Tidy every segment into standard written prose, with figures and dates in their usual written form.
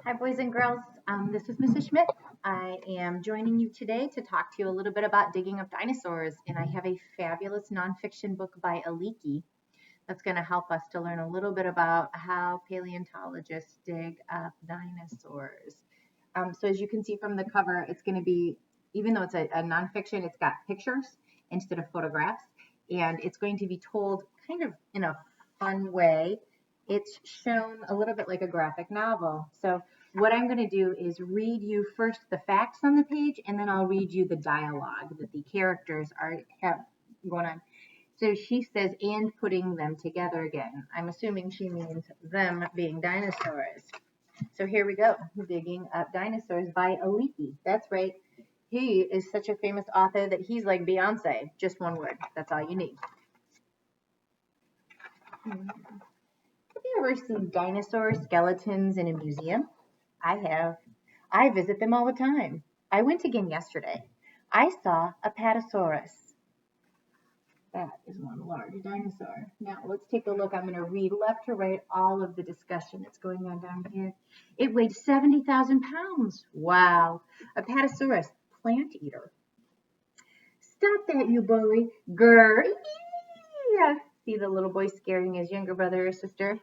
Hi, boys and girls. This is Mrs. Schmidt. I am joining you today to talk to you a little bit about digging up dinosaurs, and I have a fabulous nonfiction book by Aliki that's going to help us to learn a little bit about how paleontologists dig up dinosaurs. So as you can see from the cover, it's going to be, even though it's a nonfiction, it's got pictures instead of photographs, and it's going to be told kind of in a fun way. It's shown a little bit like a graphic novel. So what I'm going to do is read you first the facts on the page, and then I'll read you the dialogue that the characters have going on. So she says, and putting them together again. I'm assuming she means them being dinosaurs. So here we go, Digging Up Dinosaurs by Aliki. That's right. He is such a famous author that he's like Beyonce. Just one word. That's all you need. Have you ever seen dinosaur skeletons in a museum? I have. I visit them all the time. I went again yesterday. I saw a Patasaurus. That is one large dinosaur. Now let's take a look. I'm going to read left to right all of the discussion that's going on down here. It weighed 70,000 pounds. Wow. A Patasaurus, plant eater. Stop that, you bully. Grr. Yeah. See the little boy scaring his younger brother or sister?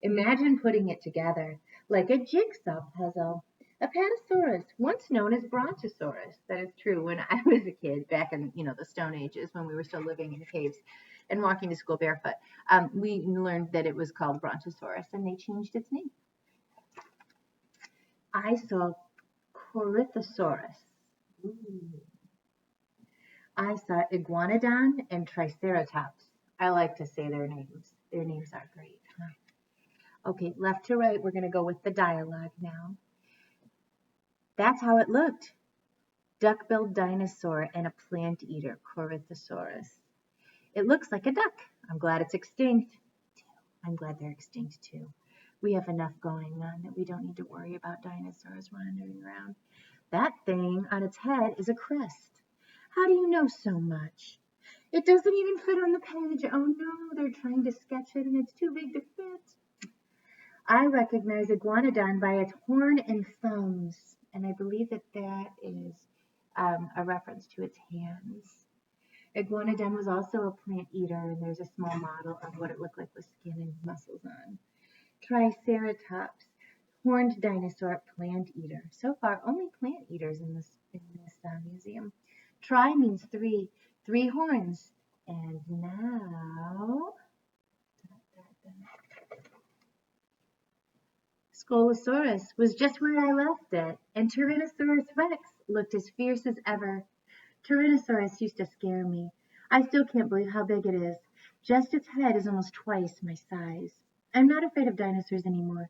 Imagine putting it together like a jigsaw puzzle. A Patasaurus, once known as Brontosaurus. That is true. When I was a kid, back in the Stone Ages, when we were still living in caves and walking to school barefoot, we learned that it was called Brontosaurus, and they changed its name. I saw Corythosaurus. I saw Iguanodon and Triceratops. I like to say their names. Their names are great. Okay, left to right, we're going to go with the dialogue now. That's how it looked. Duck-billed dinosaur and a plant eater, Corythosaurus. It looks like a duck. I'm glad it's extinct. I'm glad they're extinct too. We have enough going on that we don't need to worry about dinosaurs wandering around. That thing on its head is a crest. How do you know so much? It doesn't even fit on the page. Oh no, they're trying to sketch it and it's too big to fit. I recognize Iguanodon by its horn and thumbs, and I believe that is a reference to its hands. Iguanodon was also a plant eater, and there's a small model of what it looked like with skin and muscles on. Triceratops, horned dinosaur, plant eater. So far, only plant eaters in this museum. Tri means three horns. And now, Scolosaurus was just where I left it, and Tyrannosaurus rex looked as fierce as ever. Tyrannosaurus used to scare me. I still can't believe how big it is. Just its head is almost twice my size. I'm not afraid of dinosaurs anymore.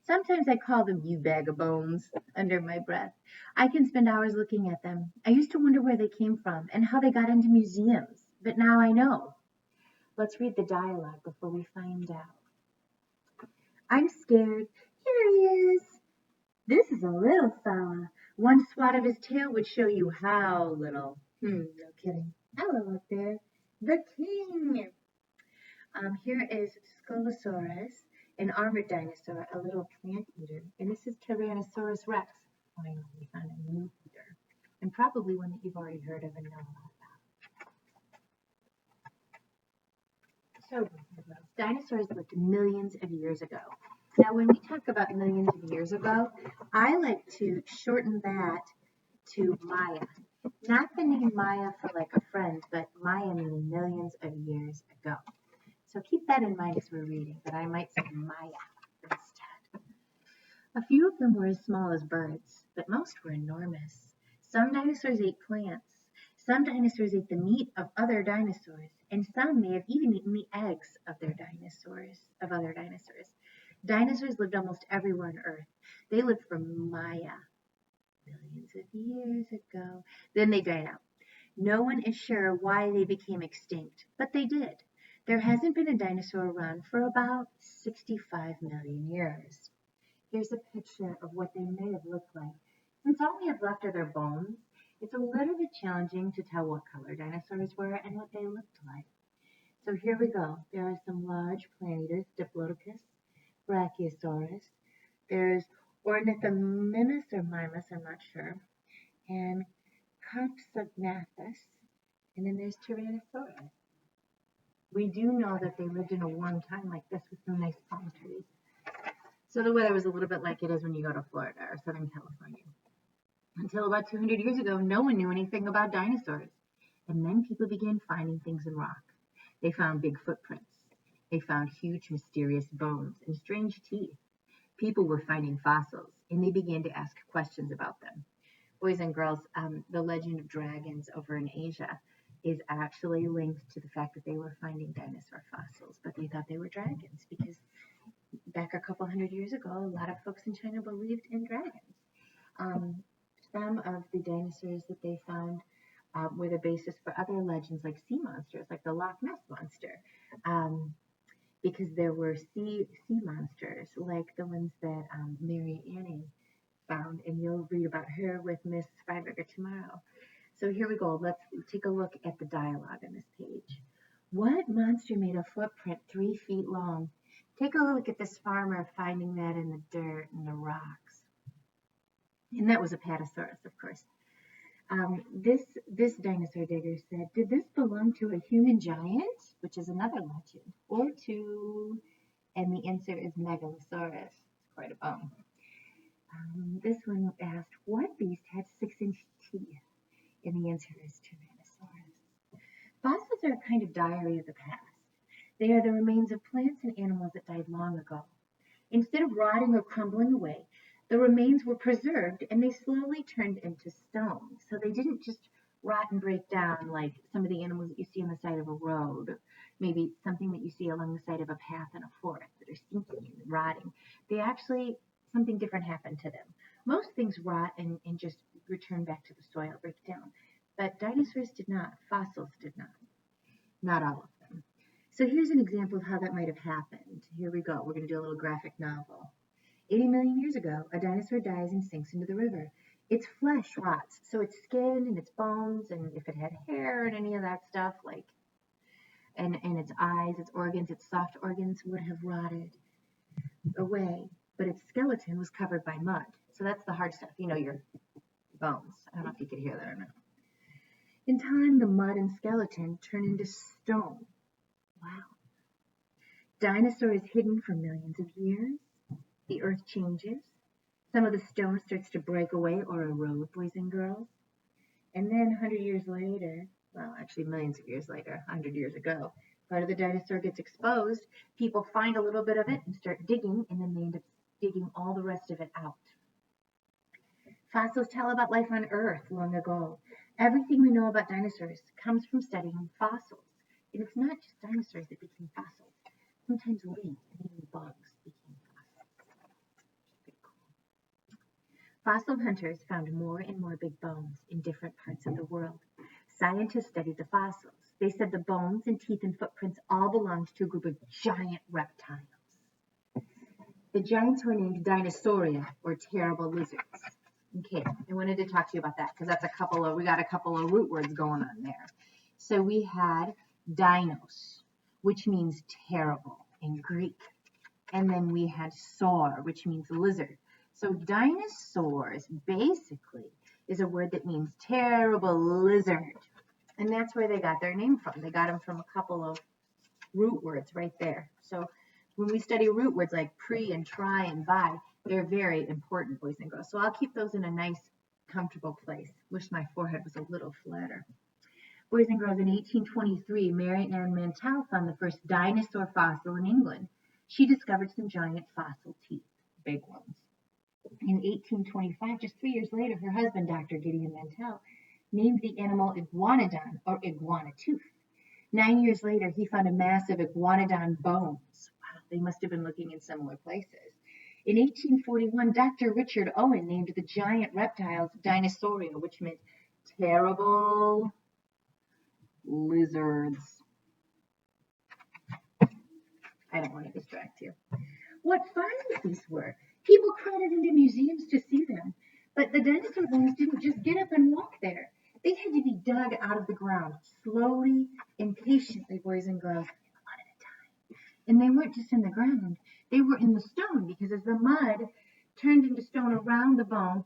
Sometimes I call them "you bag of bones" under my breath. I can spend hours looking at them. I used to wonder where they came from and how they got into museums, but now I know. Let's read the dialogue before we find out. I'm scared. Here he is. This is a little fella. One swat of his tail would show you how little. No kidding. Hello up there. The king. Here is Scolosaurus, an armored dinosaur, a little plant eater. And this is Tyrannosaurus rex. Finally, we found a new eater. And probably one that you've already heard of and know about. So, dinosaurs lived millions of years ago. Now, when we talk about millions of years ago, I like to shorten that to Maya. Not the name Maya for like a friend, but Maya meaning millions of years ago. So keep that in mind as we're reading, that I might say Maya instead. A few of them were as small as birds, but most were enormous. Some dinosaurs ate plants. Some dinosaurs ate the meat of other dinosaurs, and some may have even eaten the eggs of other dinosaurs. Dinosaurs lived almost everywhere on Earth. They lived from Maya, millions of years ago. Then they died out. No one is sure why they became extinct, but they did. There hasn't been a dinosaur around for about 65 million years. Here's a picture of what they may have looked like. Since all we have left are their bones, it's a little bit challenging to tell what color dinosaurs were and what they looked like. So here we go. There are some large plant eaters, Diplodocus, Brachiosaurus, There's Ornithomimus or Mimus, I'm not sure, and Compsognathus, and then there's Tyrannosaurus. We do know that they lived in a warm time like this with some nice palm trees. So the weather was a little bit like it is when you go to Florida or Southern California. Until about 200 years ago, no one knew anything about dinosaurs. And then people began finding things in rock. They found big footprints. They found huge, mysterious bones and strange teeth. People were finding fossils, and they began to ask questions about them. Boys and girls, the legend of dragons over in Asia is actually linked to the fact that they were finding dinosaur fossils, but they thought they were dragons because back a couple hundred years ago, a lot of folks in China believed in dragons. Some of the dinosaurs that they found were the basis for other legends like sea monsters, like the Loch Ness Monster, because there were sea monsters like the ones that Mary Anning found, and you'll read about her with Miss Freiberger tomorrow. So here we go. Let's take a look at the dialogue on this page. What monster made a footprint 3 feet long? Take a look at this farmer finding that in the dirt and the rocks. And that was a Patasaurus, of course. This dinosaur digger said, did this belong to a human giant, which is another legend, or to, and the answer is Megalosaurus. It's quite a bone. This one asked, what beast had 6-inch teeth? And the answer is Tyrannosaurus. Fossils are a kind of diary of the past. They are the remains of plants and animals that died long ago. Instead of rotting or crumbling away, the remains were preserved and they slowly turned into stone. So they didn't just rot and break down like some of the animals that you see on the side of a road, maybe something that you see along the side of a path in a forest that are sinking and rotting. They actually, something different happened to them. Most things rot and just return back to the soil, break down. But dinosaurs did not, fossils did not all of them. So here's an example of how that might have happened. Here we go. We're going to do a little graphic novel. 80 million years ago, a dinosaur dies and sinks into the river. Its flesh rots, so its skin and its bones, and if it had hair and any of that stuff, like, and its eyes, its organs, its soft organs would have rotted away. But its skeleton was covered by mud. So that's the hard stuff, you know, your bones. I don't know if you could hear that or not. In time, the mud and skeleton turn into stone. Wow. Dinosaur is hidden for millions of years. The earth changes. Some of the stone starts to break away or erode, boys and girls. And then 100 years later, well, actually millions of years later, 100 years ago, part of the dinosaur gets exposed. People find a little bit of it and start digging, and then they end up digging all the rest of it out. Fossils tell about life on Earth long ago. Everything we know about dinosaurs comes from studying fossils. And it's not just dinosaurs that became fossils. Sometimes leaves and even bugs became fossils. Pretty cool. Fossil hunters found more and more big bones in different parts of the world. Scientists studied the fossils. They said the bones and teeth and footprints all belonged to a group of giant reptiles. The giants were named Dinosauria, or terrible lizards. Okay, I wanted to talk to you about that because we got a couple of root words going on there. So we had dinos, which means terrible in Greek. And then we had saur, which means lizard. So dinosaurs basically is a word that means terrible lizard. And that's where they got their name from. They got them from a couple of root words right there. So when we study root words like pre and try and by, they're very important, boys and girls. So I'll keep those in a nice, comfortable place. Wish my forehead was a little flatter. Boys and girls, in 1823, Mary Ann Mantell found the first dinosaur fossil in England. She discovered some giant fossil teeth, big ones. In 1825, just 3 years later, her husband, Dr. Gideon Mantell, named the animal iguanodon, or iguana tooth. 9 years later, he found a massive iguanodon bones. Wow, they must have been looking in similar places. In 1841, Dr. Richard Owen named the giant reptiles Dinosauria, which meant terrible lizards. I don't want to distract you. What finds these were? People crowded into museums to see them, but the dinosaur bones didn't just get up and walk there. They had to be dug out of the ground, slowly and patiently, boys and girls, one at a time. And they weren't just in the ground, they were in the stone, because as the mud turned into stone around the bone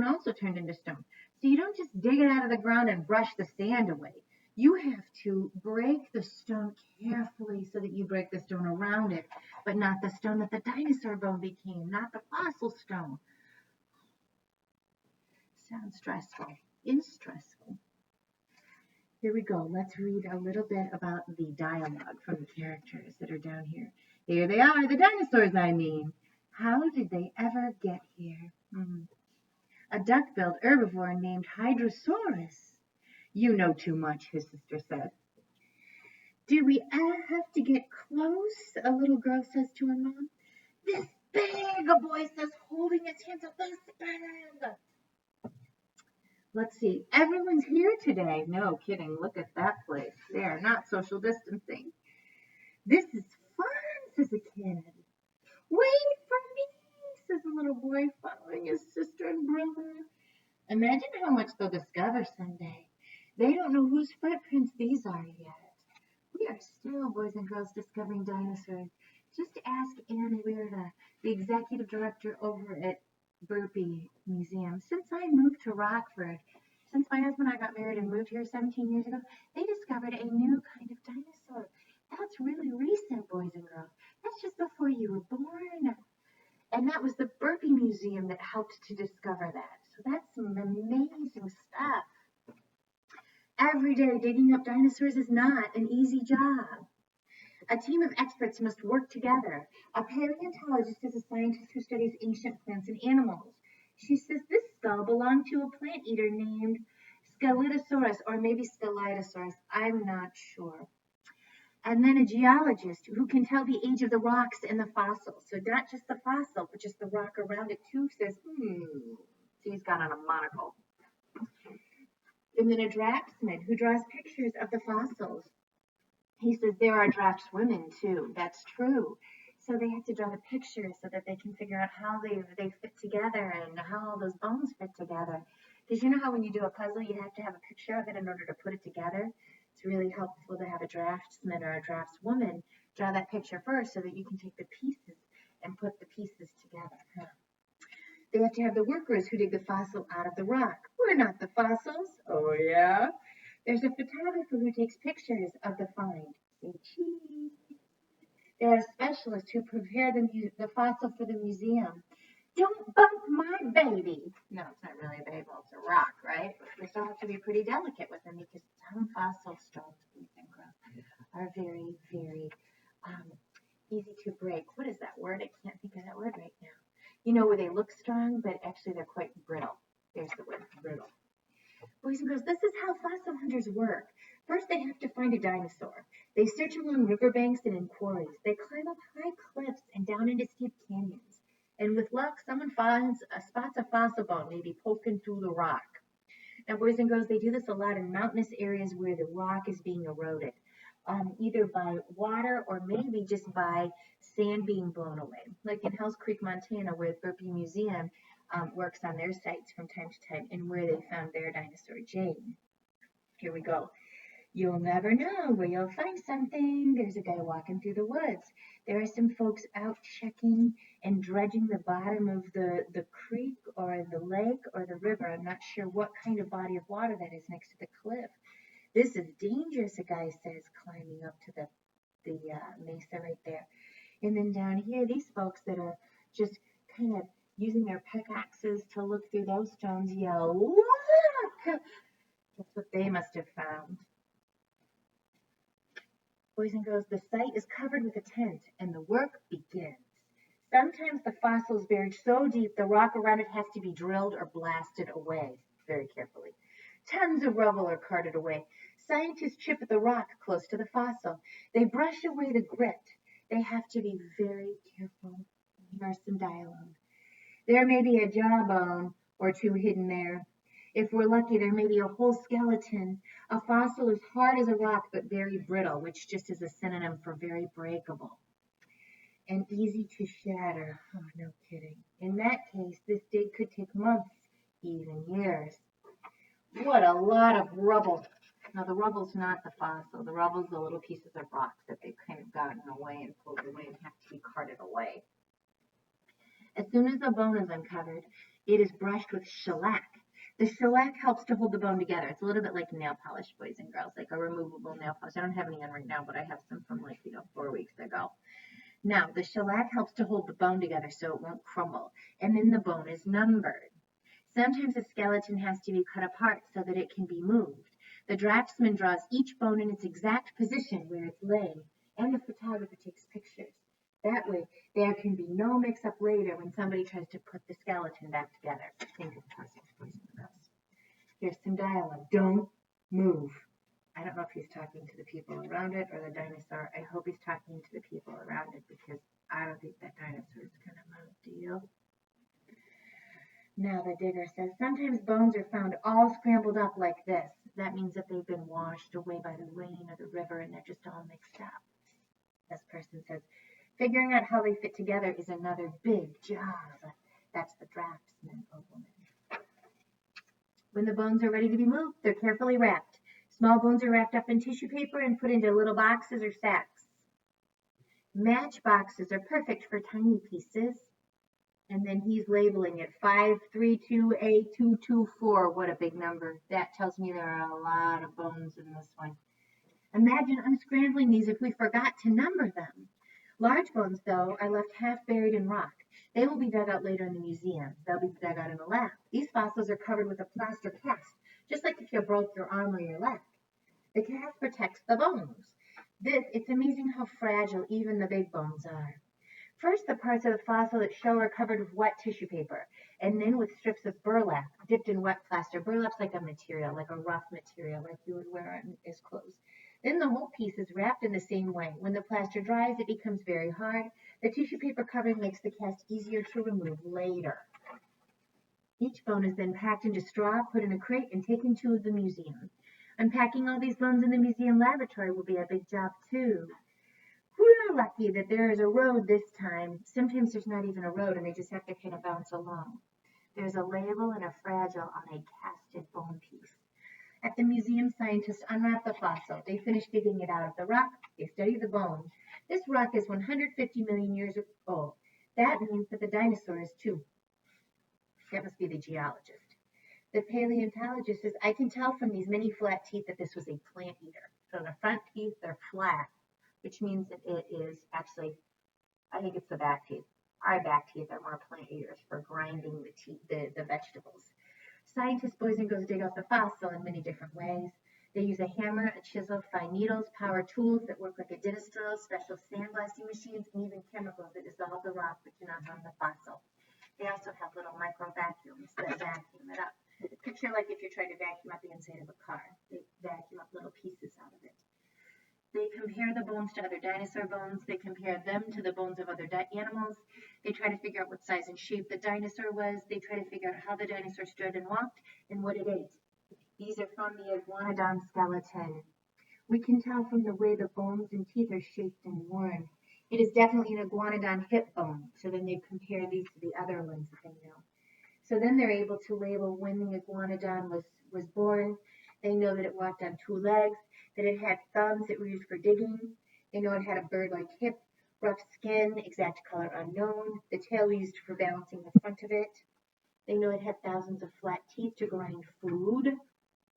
also turned into stone. So you don't just dig it out of the ground and brush the sand away. You have to break the stone carefully so that you break the stone around it, but not the stone that the dinosaur bone became, not the fossil stone. Sounds stressful. Is stressful. Here we go. Let's read a little bit about the dialogue from the characters that are down here. Here they are, the dinosaurs, I mean. How did they ever get here? A duck-billed herbivore named Hydrosaurus. You know too much, his sister said. Do we ever have to get close? A little girl says to her mom. This big, a boy says, holding his hands up. This big. Let's see. Everyone's here today. No kidding. Look at that place. They're not social distancing. This is fun, says a kid. Wait for me, says a little boy following his sister and brother. Imagine how much they'll discover someday. They don't know whose footprints these are yet. We are still, boys and girls, discovering dinosaurs. Just ask Anne Weirda, the executive director over at Burpee Museum. Since I moved to Rockford, since my husband and I got married and moved here 17 years ago, they discovered a new kind of dinosaur. That's really recent, boys and girls. That's just before you were born. And that was the Burpee Museum that helped to discover that. So that's some amazing stuff. Every day digging up dinosaurs is not an easy job. A team of experts must work together. A paleontologist is a scientist who studies ancient plants and animals. She says this skull belonged to a plant eater named Scelidosaurus, or maybe Scelidosaurus. I'm not sure. And then a geologist who can tell the age of the rocks and the fossils. So not just the fossil, but just the rock around it too, says, he's got on a monocle. And then a draftsman who draws pictures of the fossils. He says there are draftswomen too. That's true. So they have to draw the pictures so that they can figure out how they fit together and how all those bones fit together. Because you know how when you do a puzzle, you have to have a picture of it in order to put it together? It's really helpful to have a draftsman or a draftswoman draw that picture first so that you can take the pieces and put the pieces together. They have to have the workers who dig the fossil out of the rock. We're not the fossils. Oh, yeah? There's a photographer who takes pictures of the find. There are specialists who prepare the fossil for the museum. Don't bump my baby. No, it's not really a baby, it's a rock, right? We still have to be pretty delicate with them because some fossil stones are very, very easy to break. What is that word? I can't think of that word right now. You know, where they look strong, but actually they're quite brittle. There's the word, brittle. Boys and girls, this is how fossil hunters work. First, they have to find a dinosaur. They search along riverbanks and in quarries. They climb up high cliffs and down into steep canyons. And with luck, someone spots a fossil bone, maybe poking through the rock. Now, boys and girls, they do this a lot in mountainous areas where the rock is being eroded, either by water or maybe just by sand being blown away. Like in Hells Creek, Montana, where the Burpee Museum works on their sites from time to time and where they found their dinosaur, Jane. Here we go. You'll never know where you'll find something. There's a guy walking through the woods. There are some folks out checking and dredging the bottom of the creek or the lake or the river. I'm not sure what kind of body of water that is next to the cliff. This is dangerous, a guy says, climbing up to the mesa right there. And then down here, these folks that are just kind of using their pickaxes to look through those stones yell, look! That's what they must have found. Boys and girls, the site is covered with a tent, and the work begins. Sometimes the fossil is buried so deep the rock around it has to be drilled or blasted away very carefully. Tons of rubble are carted away. Scientists chip at the rock close to the fossil. They brush away the grit. They have to be very careful. Here's some dialogue. There may be a jawbone or two hidden there. If we're lucky, there may be a whole skeleton. A fossil is hard as a rock, but very brittle, which just is a synonym for very breakable. And easy to shatter. Oh, no kidding. In that case, this dig could take months, even years. What a lot of rubble. Now, the rubble's not the fossil. The rubble's the little pieces of rock that they've kind of gotten away and pulled away and have to be carted away. As soon as the bone is uncovered, it is brushed with shellac. The shellac helps to hold the bone together. It's a little bit like nail polish, boys and girls, like a removable nail polish. I don't have any on right now, but I have some from 4 weeks ago. Now, the shellac helps to hold the bone together so it won't crumble, and then the bone is numbered. Sometimes a skeleton has to be cut apart so that it can be moved. The draftsman draws each bone in its exact position where it's laying, and the photographer takes pictures. That way, there can be no mix-up later when somebody tries to put the skeleton back together. Think of puzzles, boys and girls. Here's some dialogue. Don't move. I don't know if he's talking to the people around it or the dinosaur. I hope he's talking to the people around it because I don't think that dinosaur is going to move. Do you? Now the digger says, sometimes bones are found all scrambled up like this. That means that they've been washed away by the rain or the river and they're just all mixed up. This person says, figuring out how they fit together is another big job. That's the draftsman or woman. When the bones are ready to be moved, they're carefully wrapped. Small bones are wrapped up in tissue paper and put into little boxes or sacks. Matchboxes are perfect for tiny pieces. And then he's labeling it 532A224. What a big number. That tells me there are a lot of bones in this one. Imagine unscrambling these if we forgot to number them. Large bones, though, are left half buried in rock. They will be dug out later in the museum. They'll be dug out in the lab. These fossils are covered with a plaster cast, just like if you broke your arm or your leg. The cast protects the bones. It's amazing how fragile even the big bones are. First, the parts of the fossil that show are covered with wet tissue paper, and then with strips of burlap dipped in wet plaster. Burlap's like a material, like a rough material, like you would wear on his clothes. Then the whole piece is wrapped in the same way. When the plaster dries, it becomes very hard. The tissue paper covering makes the cast easier to remove later. Each bone is then packed into straw, put in a crate, and taken to the museum. Unpacking all these bones in the museum laboratory will be a big job, too. We're lucky that there is a road this time. Sometimes there's not even a road, and they just have to kind of bounce along. There's a label and a fragile on a casted bone piece. At the museum, scientists unwrap the fossil. They finish digging it out of the rock. They study the bone. This rock is 150 million years old. That means that the dinosaur is too. That must be the geologist. The paleontologist says, I can tell from these many flat teeth that this was a plant eater. So the front teeth, they're flat, which means that it is actually, I think it's the back teeth. Our back teeth are more plant eaters for grinding the vegetables. Scientists, boys and girls, dig out the fossil in many different ways. They use a hammer, a chisel, fine needles, power tools that work like a dentistry, special sandblasting machines, and even chemicals that dissolve the rock but do not harm the fossil. They also have little micro vacuums that vacuum it up. Picture like if you're trying to vacuum up the inside of a car. They vacuum up little pieces out of it. They compare the bones to other dinosaur bones. They compare them to the bones of other animals. They try to figure out what size and shape the dinosaur was. They try to figure out how the dinosaur stood and walked and what it ate. These are from the iguanodon skeleton. We can tell from the way the bones and teeth are shaped and worn. It is definitely an iguanodon hip bone. So then they compare these to the other ones that they know. So then they're able to label when the iguanodon was born. They know that it walked on two legs, that it had thumbs that were used for digging. They know it had a bird-like hip, rough skin, exact color unknown, the tail used for balancing the front of it. They know it had thousands of flat teeth to grind food.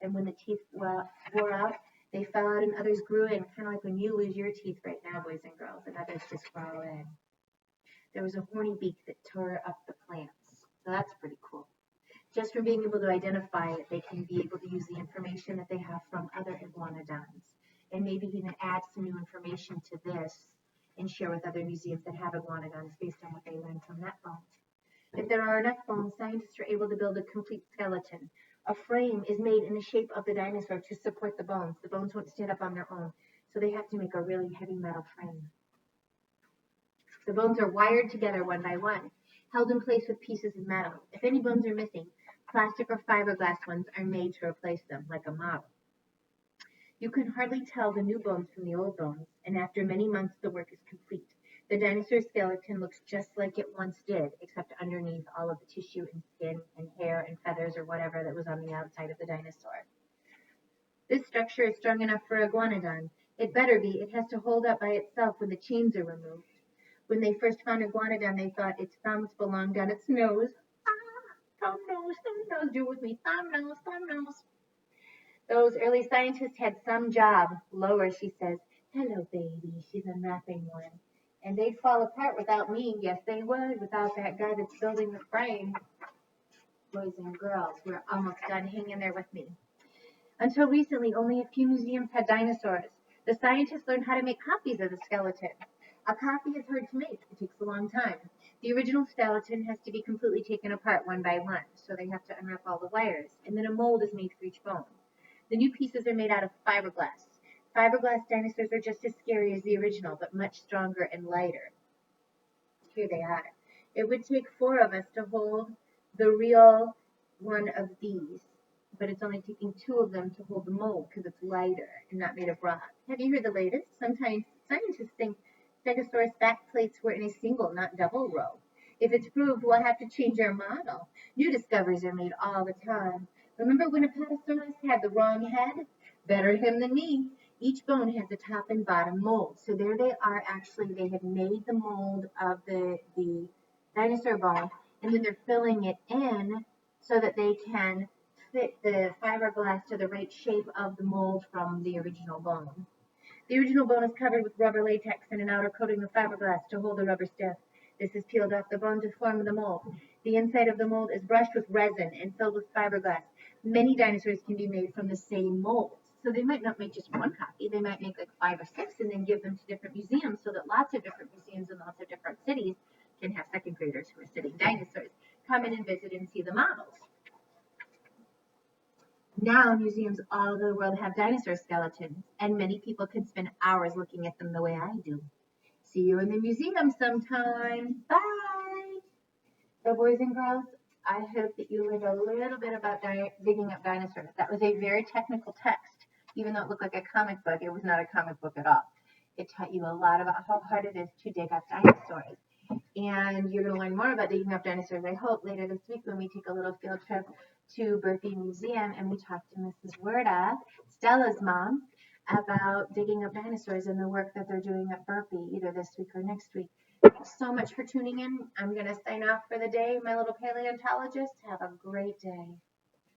And when the teeth wore out, they fell out and others grew in, kind of like when you lose your teeth right now, boys and girls, and others just grow in. There was a horny beak that tore up the plants. So that's pretty cool. Just from being able to identify it, they can be able to use the information that they have from other iguanodons and maybe even add some new information to this and share with other museums that have iguanodons based on what they learned from that bone. If there are enough bones, scientists are able to build a complete skeleton. A frame is made in the shape of the dinosaur to support the bones. The bones won't stand up on their own, so they have to make a really heavy metal frame. The bones are wired together one by one, held in place with pieces of metal. If any bones are missing, plastic or fiberglass ones are made to replace them, like a model. You can hardly tell the new bones from the old bones, and after many months the work is complete. The dinosaur skeleton looks just like it once did, except underneath all of the tissue and skin and hair and feathers or whatever that was on the outside of the dinosaur. This structure is strong enough for a iguanodon. It better be. It has to hold up by itself when the chains are removed. When they first found iguanodon, they thought its thumbs belonged down its nose. Thumb nose, do it with me, thumb nose, thumb nose. Those early scientists had some job. Lower, she says, hello, baby. She's unwrapping one. And they'd fall apart without me. Yes, they would, without that guy that's building the frame. Boys and girls, we're almost done. Hang in there with me. Until recently, only a few museums had dinosaurs. The scientists learned how to make copies of the skeleton. A copy is hard to make. It takes a long time. The original skeleton has to be completely taken apart one by one, so they have to unwrap all the wires, and then a mold is made for each bone. The new pieces are made out of fiberglass. Fiberglass dinosaurs are just as scary as the original, but much stronger and lighter. Here they are. It would take 4 of us to hold the real one of these, but it's only taking 2 of them to hold the mold because it's lighter and not made of rock. Have you heard the latest? Sometimes scientists think Stegosaurus back plates were in a single, not double row. If it's proved, we'll have to change our model. New discoveries are made all the time. Remember when Apatosaurus had the wrong head? Better him than me. Each bone has a top and bottom mold. So there they are. Actually, they have made the mold of the dinosaur bone, and then they're filling it in so that they can fit the fiberglass to the right shape of the mold from the original bone. The original bone is covered with rubber latex and an outer coating of fiberglass to hold the rubber stiff. This is peeled off the bone to form the mold. The inside of the mold is brushed with resin and filled with fiberglass. Many dinosaurs can be made from the same mold. So they might not make just one copy. They might make like 5 or 6 and then give them to different museums so that lots of different museums in lots of different cities can have second graders who are studying dinosaurs come in and visit and see the models. Now museums all over the world have dinosaur skeletons, and many people can spend hours looking at them the way I do. See you in the museum sometime. Bye! So boys and girls, I hope that you learned a little bit about digging up dinosaurs. That was a very technical text. Even though it looked like a comic book, it was not a comic book at all. It taught you a lot about how hard it is to dig up dinosaurs. And you're going to learn more about digging up dinosaurs, I hope, later this week when we take a little field trip to Burpee Museum and we talk to Mrs. Werda, Stella's mom, about digging up dinosaurs and the work that they're doing at Burpee, either this week or next week. Thanks so much for tuning in. I'm going to sign off for the day, my little paleontologist. Have a great day.